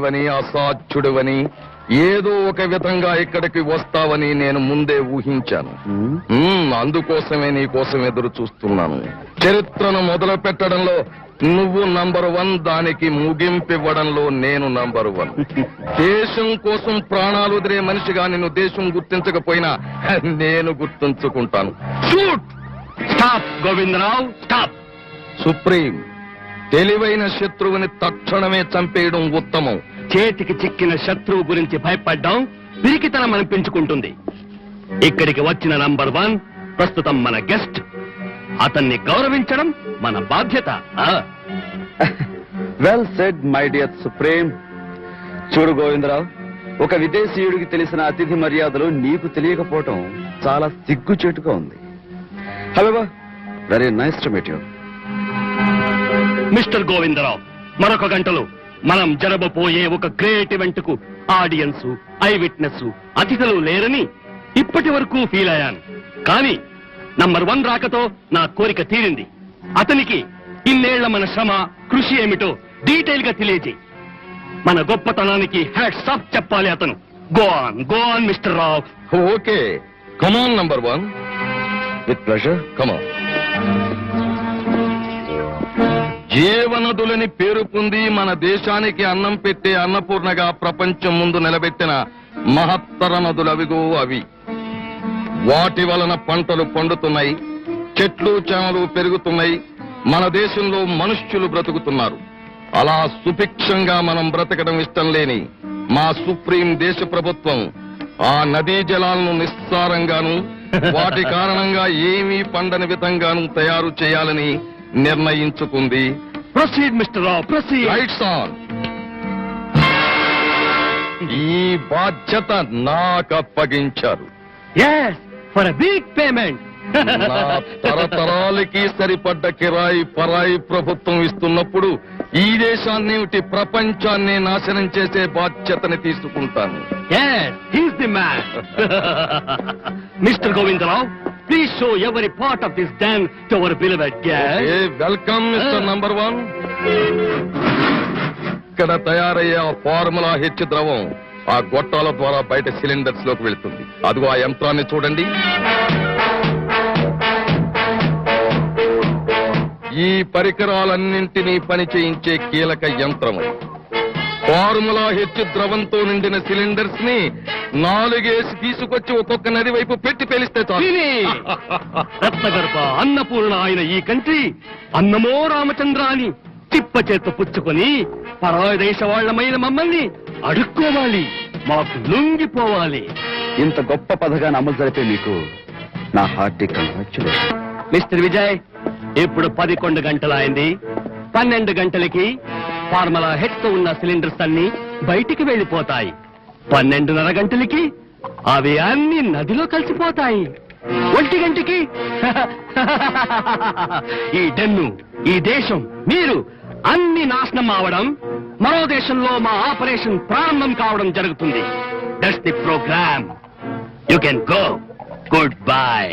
వని అసాధ్యుడివని ఏదో ఒక విధంగా ఇక్కడికి వస్తావని నేను ముందే ఊహించాను. అందుకోసమే నీ కోసం ఎదురు చూస్తున్నాను. చరిత్రను మొదలు పెట్టడంలో నువ్వు నంబర్ 1, దానికి ముగింపివ్వడంలో నేను నంబర్ 1. దేశం కోసం ప్రాణాలు వదిలే మనిషిగా నిన్ను దేశం గుర్తించకపోయినా నేను గుర్తుంచుకుంటాను. Shoot! Stop Govindarao, stop. Supreme, తెలివైన శత్రువుని తక్షణమే చంపేయడం ఉత్తమం. చేతికి చిక్కిన శత్రువు గురించి భయపడ్డం పిరికితనం అనిపించుకుంటుంది. ఇక్కడికి వచ్చిన నంబర్ 1 ప్రస్తుతం మన గెస్ట్. అతన్ని గౌరవించడం మన బాధ్యత. Well said my dear supreme. చూడు గోవిందరావు, ఒక విదేశీయుడికి తెలిసిన అతిథి మర్యాదలు నీకు తెలియకపోవటం చాలా సిగ్గుచేటుగా ఉంది. హలోవర్, very nice to meet you. Mister Govindarao, మరొక గంటలో మనం జరగబోయే ఒక గ్రేట్ ఈవెంట్ కు ఆడియన్స్, ఐ విట్నెస్, అతిథులు లేరని ఇప్పటి వరకు ఫీల్ అయ్యాను. కానీ నంబర్ 1 రాకతో నా కోరిక తీరింది. అతనికి ఇన్నేళ్ల మన శ్రమ, కృషి ఏమిటో డీటెయిల్ గా తెలియజేయి. మన గొప్పతనానికి హ్యాట్స్ ఆఫ్ చెప్పాలి అతను. Go on mister Rao. Okay, come on number 1. With pleasure, come on. జీవనదులని పేరు పొంది మన దేశానికి అన్నం పెట్టే అన్నపూర్ణగా ప్రపంచం ముందు నిలబెట్టిన మహత్తర నదులవిగో అవి. వాటి వలన పంటలు పండుతున్నాయి, చెట్లు చేమలు పెరుగుతున్నాయి, మన దేశంలో మనుష్యులు బ్రతుకుతున్నారు. అలా సుభిక్షంగా మనం బ్రతకడం ఇష్టం లేని మా సుప్రీం దేశ ప్రభుత్వం ఆ నదీ జలాలను నిస్సారంగాను, వాటి కారణంగా ఏమీ పండని విధంగాను తయారు చేయాలని నిర్ణయించుకుంది. Proceed mister Rao, proceed. Rights on. ఈ బాధ్యత నాకు అప్పగించారు. yes for a big payment. నా తరతరాలకి సరిపడ్డ కిరాయి పరాయి ప్రభుత్వం ఇస్తున్నప్పుడు ఈ దేశాన్ని ప్రపంచాన్ని నాశనం చేసే బాధ్యతని తీసుకుంటాను. yes he's the man. Mr. Govindarav, please show every part of this dam to our beloved guest. Welcome mister number 1. ఇక్కడ తయారయ్యే ఫార్ములా హెచ్ ద్రవం ఆ గొట్టాల ద్వారా బయట సిలిండర్స్ లోకి వెళ్తుంది. అదిగో ఆ యంత్రాన్ని చూడండి. ఈ పరికరాలన్నింటినీ పని చేయించే కీలక యంత్రం అది. ఫార్ములా హెచ్ ద్రవంతో నిండిన సిలిండర్స్ ని 4 తీసుకొచ్చి ఒక్కొక్క నది వైపు పెట్టి పేలిస్తే చాలు. రత్నగర్భ అన్నపూర్ణ ఆయన ఈ కంట్రీ అన్నమో రామచంద్ర అని తిప్ప చేత పుచ్చుకొని పరాయి దేశ వాళ్లమైన మమ్మల్ని అడుక్కోవాలి, మాకు లొంగిపోవాలి. ఇంత గొప్ప పథకాన్ని అమలు జరిపే మీకు నా హార్దిక కంగ్రాచ్యులేషన్. మిస్టర్ విజయ్, ఇప్పుడు 11 గంటలైంది. 12 గంటలకి ఫార్ములా హెచ్ తో ఉన్న సిలిండర్స్ అన్ని బయటికి వెళ్లిపోతాయి. 12:30 గంటలకి అవి అన్ని నదిలో కలిసిపోతాయి. 1 గంటకి ఈ డెన్ను, ఈ దేశం, మీరు అన్ని నాశనం అవడం, మరో దేశంలో మా ఆపరేషన్ ప్రారంభం కావడం జరుగుతుంది. That's the program. You can go. Good bye.